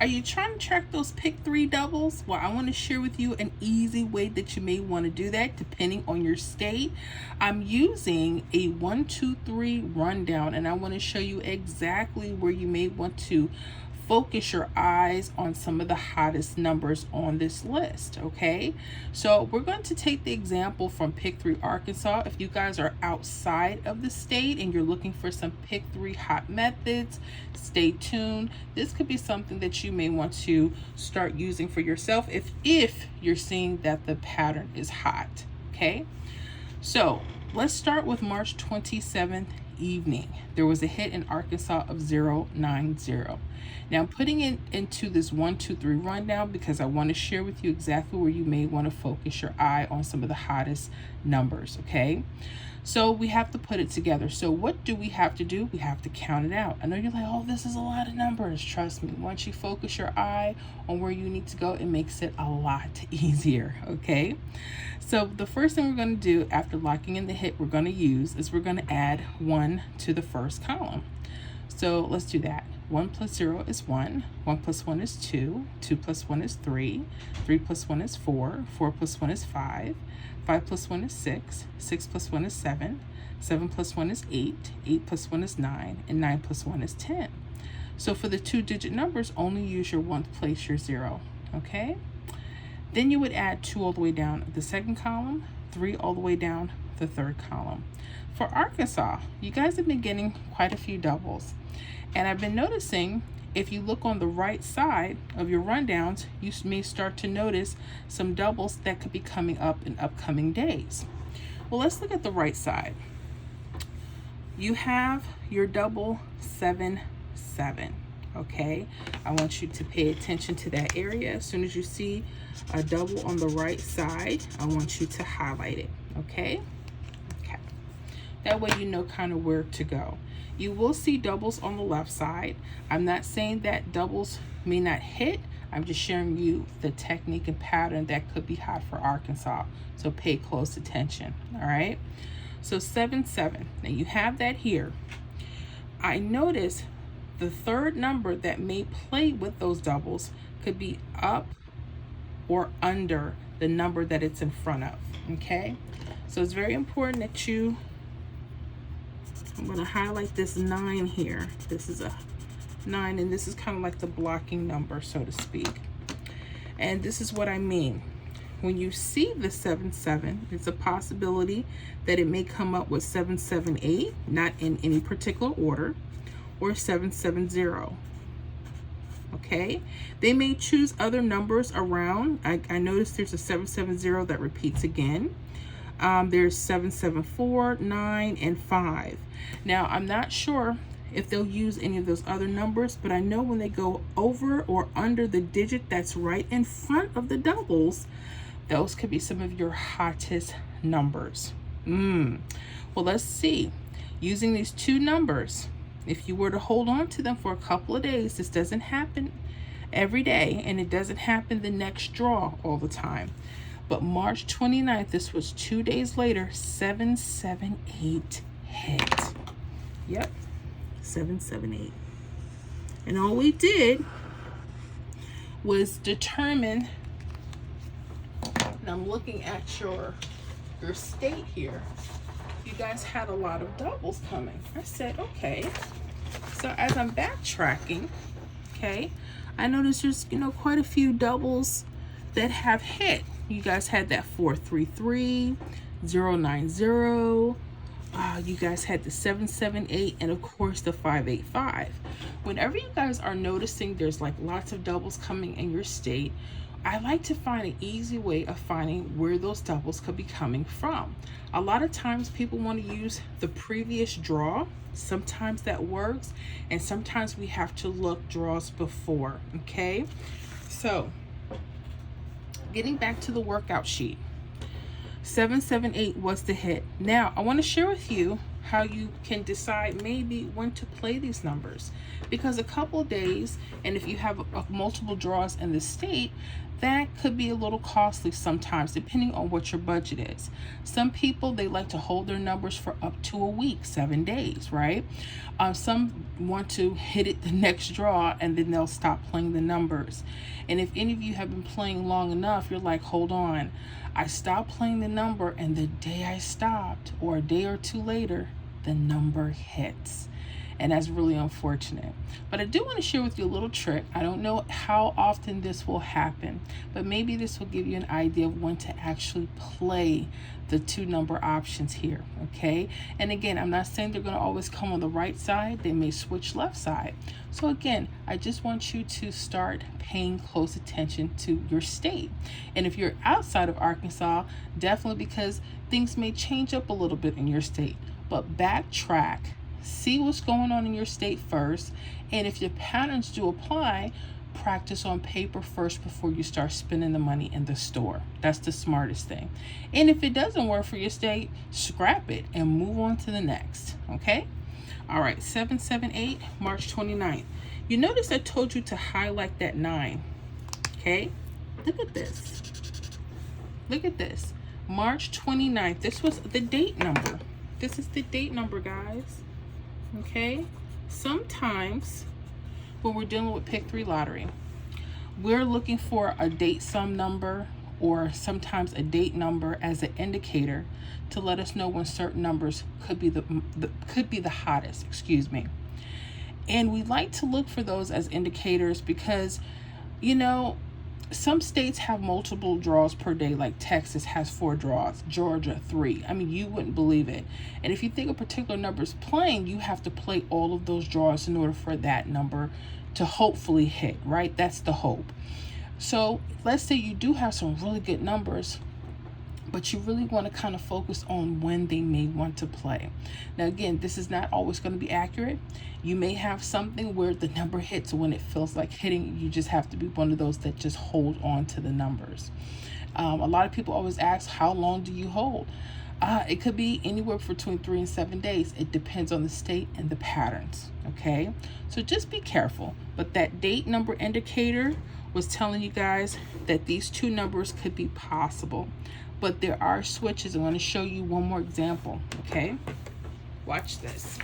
Are you trying to track those pick 3 doubles? Well, I want to share with you an easy way that you may want to do that depending on your state. I'm using a 1, 2, 3 rundown, and I want to show you exactly where you may want to focus your eyes on some of the hottest numbers on this list. Okay, so we're going to take the example from Pick 3 Arkansas. If you guys are outside of the state and you're looking for some Pick 3 hot methods, stay tuned. This could be something that you may want to start using for yourself if you're seeing that the pattern is hot. Okay, so let's start with March 27th evening. There was a hit in Arkansas of 090. Now I'm putting it into this 1, 2, 3 rundown because I want to share with you exactly where you may want to focus your eye on some of the hottest numbers. Okay, so we have to put it together. So what do we have to do? We have to count it out. I know you're like, oh, this is a lot of numbers. Trust me, once you focus your eye on where you need to go, it makes it a lot easier. Okay, so the first thing we're going to do after locking in the hit we're going to use is we're going to add 1 to the first column. So let's do that. 1 plus 0 is 1. 1 plus 1 is 2. 2 plus 1 is 3. 3 plus 1 is 4. 4 plus 1 is 5. 5 plus 1 is 6. 6 plus 1 is 7. 7 plus 1 is 8. 8 plus 1 is 9. And 9 plus 1 is 10. So for the 2-digit numbers, only use your 1 to place your 0. Okay? Then you would add 2 all the way down the second column, 3 all the way down the third column. For Arkansas, you guys have been getting quite a few doubles. And I've been noticing if you look on the right side of your rundowns, you may start to notice some doubles that could be coming up in upcoming days. Well, let's look at the right side. You have your double 7, 7. Okay, I want you to pay attention to that area. As soon as you see a double on the right side, I want you to highlight it. Okay, that way you know kind of where to go. You will see doubles on the left side. I'm not saying that doubles may not hit. I'm just sharing you the technique and pattern that could be hot for Arkansas. So pay close attention. All right. So 7, 7. Now you have that here. I notice the third number that may play with those doubles could be up or under the number that it's in front of. Okay. So it's very important that I'm going to highlight this 9 here. This is a 9, and this is kind of like the blocking number, so to speak. And this is what I mean. When you see the 7, 7, it's a possibility that it may come up with 7, 7, 8, not in any particular order, or 7, 7, 0. Okay, they may choose other numbers around. I noticed there's a 7, 7, 0 that repeats again. There's 7, 7, 4, 9, and 5. Now, I'm not sure if they'll use any of those other numbers, but I know when they go over or under the digit that's right in front of the doubles, those could be some of your hottest numbers. Well, let's see. Using these 2 numbers, if you were to hold on to them for a couple of days, this doesn't happen every day, and it doesn't happen the next draw all the time. But March 29th, this was 2 days later, 7, 7, 8 hit. Yep, 7, 7, 8. And all we did was determine, and I'm looking at your state here. You guys had a lot of doubles coming. I said, okay. So as I'm backtracking, okay, I noticed there's, quite a few doubles that have hit. You guys had that 433, 090. You guys had the 778, and of course the 585. Whenever you guys are noticing there's like lots of doubles coming in your state, I like to find an easy way of finding where those doubles could be coming from. A lot of times people want to use the previous draw. Sometimes that works, and sometimes we have to look draws before. Okay, so getting back to the workout sheet, 778 was the hit. Now I want to share with you how you can decide maybe when to play these numbers, because a couple of days, and if you have multiple draws in the state, that could be a little costly sometimes, depending on what your budget is. Some people, they like to hold their numbers for up to a week, 7 days, right? Some want to hit it the next draw and then they'll stop playing the numbers. And if any of you have been playing long enough, you're like, hold on, I stopped playing the number, and the day I stopped, or a day or two later, the number hits. And that's really unfortunate. But I do want to share with you a little trick. I don't know how often this will happen, but maybe this will give you an idea of when to actually play the 2 number options here, okay? And again, I'm not saying they're going to always come on the right side. They may switch left side. So again, I just want you to start paying close attention to your state. And if you're outside of Arkansas, definitely, because things may change up a little bit in your state, but backtrack. See what's going on in your state first, and if your patterns do apply, practice on paper first before you start spending the money in the store. That's the smartest thing. And if it doesn't work for your state, scrap it and move on to the next, okay? All right, 778, March 29th. You notice I told you to highlight that 9, okay? Look at this. Look at this. March 29th. This was the date number. This is the date number, guys. Okay, sometimes when we're dealing with Pick 3 lottery, we're looking for a date sum number, or sometimes a date number, as an indicator to let us know when certain numbers could be the hottest, excuse me. And we like to look for those as indicators because, you know, some states have multiple draws per day, like Texas has 4 draws, Georgia 3. I mean, you wouldn't believe it. And if you think a particular number is playing, you have to play all of those draws in order for that number to hopefully hit, right? That's the hope. So let's say you do have some really good numbers, but you really want to kind of focus on when they may want to play. Now, again, this is not always going to be accurate. You may have something where the number hits when it feels like hitting. You just have to be one of those that just hold on to the numbers. A lot of people always ask, how long do you hold? It could be anywhere between 3 and 7 days. It depends on the state and the patterns, okay? So just be careful. But that date number indicator was telling you guys that these 2 numbers could be possible. But there are switches. I'm going to show you one more example, okay? Watch this.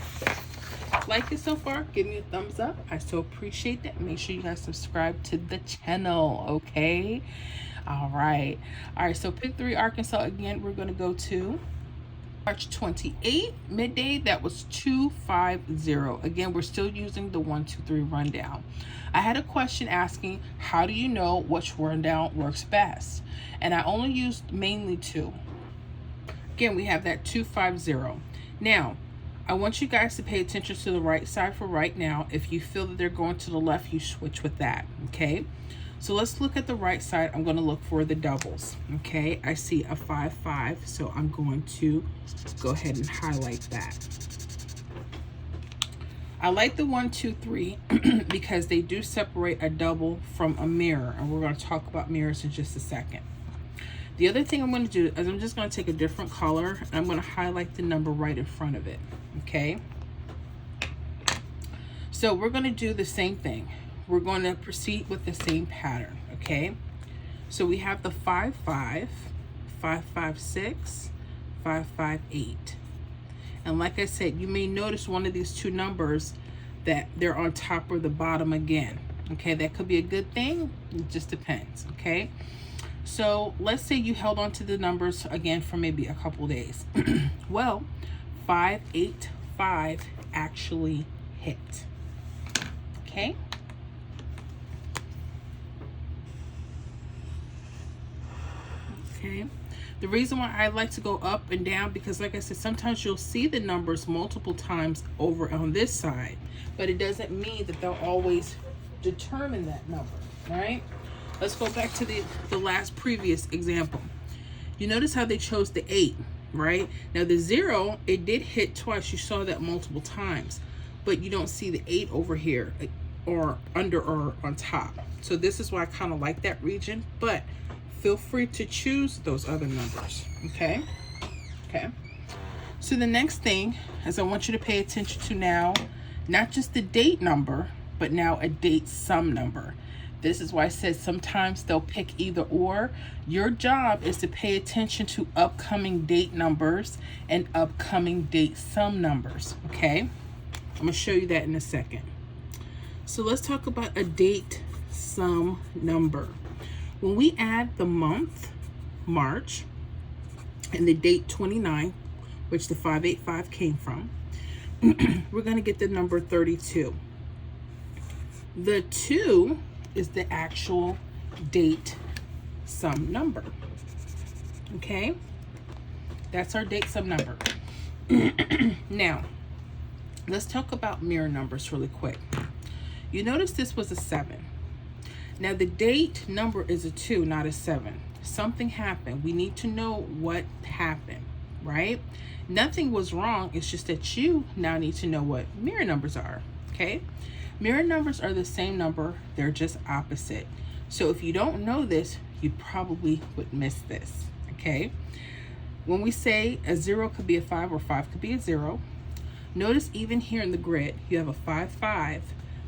Like it so far, give me a thumbs up. I so appreciate that. Make sure you guys subscribe to the channel, okay? All right, so Pick 3 Arkansas, again, we're going to go to March 28th, midday. That was 250. Again, we're still using the 1, 2, 3 rundown. I had a question asking, how do you know which rundown works best? And I only used mainly 2. Again, we have that 250. Now, I want you guys to pay attention to the right side for right now. If you feel that they're going to the left, you switch with that, okay? So let's look at the right side. I'm going to look for the doubles, okay? I see a 5, 5, so I'm going to go ahead and highlight that. I like the 1, 2, 3 because they do separate a double from a mirror, and we're going to talk about mirrors in just a second. The other thing I'm going to do is I'm just going to take a different color and I'm going to highlight the number right in front of it, okay? So we're going to do the same thing. We're going to proceed with the same pattern, okay? So we have the 5, 5, 5, 5, 6, 5, 5, 8. And like I said, you may notice one of these 2 numbers that they're on top or the bottom again, okay? That could be a good thing. It just depends, okay? So let's say you held on to the numbers again for maybe a couple days. Well, 5, 8, 5 actually hit, okay? Okay. The reason why I like to go up and down, because like I said, sometimes you'll see the numbers multiple times over on this side, but it doesn't mean that they'll always determine that number, right? Let's go back to the last previous example. You notice how they chose the 8, right? Now the 0, it did hit twice. You saw that multiple times, but you don't see the 8 over here or under or on top. So this is why I kind of like that region, but feel free to choose those other numbers, okay? Okay. So the next thing is I want you to pay attention to now, not just the date number, but now a date sum number. This is why I said sometimes they'll pick either or. Your job is to pay attention to upcoming date numbers and upcoming date sum numbers, okay? I'm gonna show you that in a second. So let's talk about a date sum number. When we add the month, March, and the date 29, which the 585 came from, we're gonna get the number 32. The 2 is the actual date sum number, okay? That's our date sum number. Now, let's talk about mirror numbers really quick. You notice this was a 7. Now the date number is a 2, not a 7. Something happened. We need to know what happened, right? Nothing was wrong. It's just that you now need to know what mirror numbers are, okay? Mirror numbers are the same number. They're just opposite. So if you don't know this, you probably would miss this, okay? When we say a 0 could be a 5 or 5 could be a 0, notice even here in the grid, you have a 5, 5,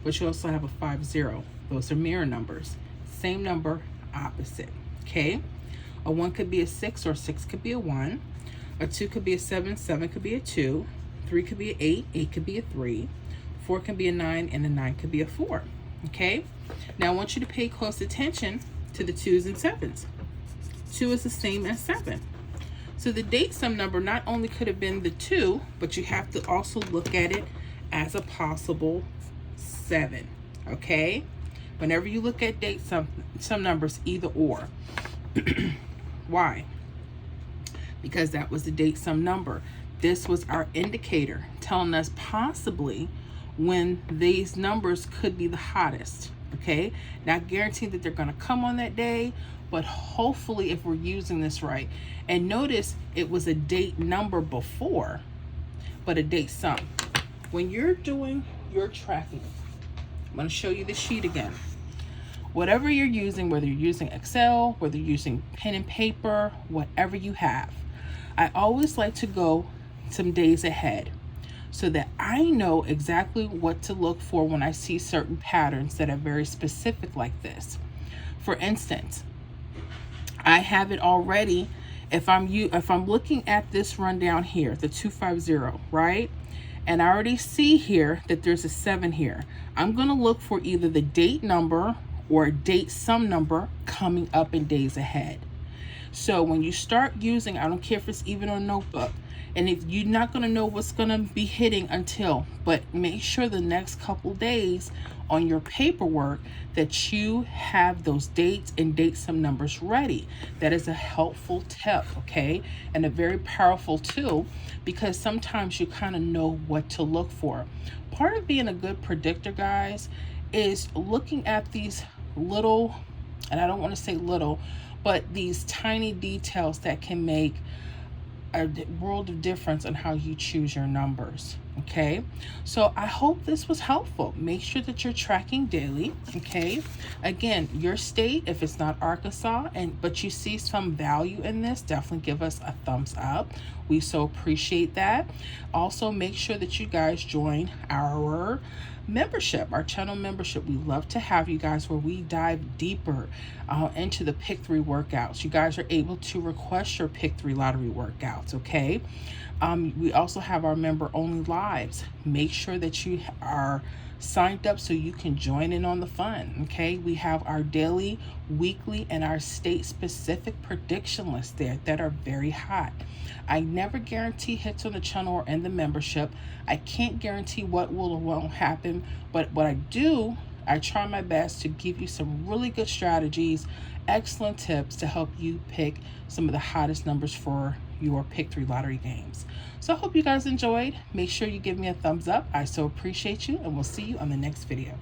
but you also have a 5, 0. Those are mirror numbers. Same number, opposite, okay? A 1 could be a 6 or 6 could be a 1. A 2 could be a 7, 7 could be a 2. 3 could be an 8, 8 could be a 3. 4 can be a 9, and a 9 could be a 4, okay? Now I want you to pay close attention to the 2s and 7s. 2 is the same as 7. So the date sum number not only could have been the 2, but you have to also look at it as a possible 7, okay? Whenever you look at date sum numbers, either or. Why? Because that was the date sum number. This was our indicator telling us possibly when these numbers could be the hottest, okay? Not guaranteeing that they're gonna come on that day, but hopefully if we're using this right. And notice it was a date number before, but a date sum. When you're doing your tracking, I'm gonna show you the sheet again. Whatever you're using, whether you're using Excel, whether you're using pen and paper, whatever you have, I always like to go some days ahead so that I know exactly what to look for when I see certain patterns that are very specific like this. For instance, I have it already. If I'm looking at this rundown here, the 250, right? And I already see here that there's a 7 here. I'm gonna look for either the date number or a date sum number coming up in days ahead. So when you start using, I don't care if it's even on a notebook, and if you're not going to know what's going to be hitting until, but make sure the next couple days on your paperwork that you have those dates and date sum numbers ready. That is a helpful tip, okay? And a very powerful tool, because sometimes you kind of know what to look for. Part of being a good predictor, guys, is looking at these little, and I don't want to say little, but these tiny details that can make a world of difference on how you choose your numbers, okay? So I hope this was helpful. Make sure that you're tracking daily, okay? Again, your state, if it's not Arkansas, but you see some value in this, definitely give us a thumbs up. We so appreciate that. Also, make sure that you guys join our membership, our channel membership. We love to have you guys where we dive deeper into the Pick 3 workouts. You guys are able to request your Pick 3 lottery workouts, okay? We also have our member only lives. Make sure that you are signed up so you can join in on the fun, okay? We have our daily, weekly, and our state specific prediction lists there that are very hot. I never guarantee hits on the channel or in the membership. I can't guarantee what will or won't happen, but what I do, I try my best to give you some really good strategies, excellent tips to help you pick some of the hottest numbers for your Pick 3 lottery games. So I hope you guys enjoyed. Make sure you give me a thumbs up. I so appreciate you, and we'll see you on the next video.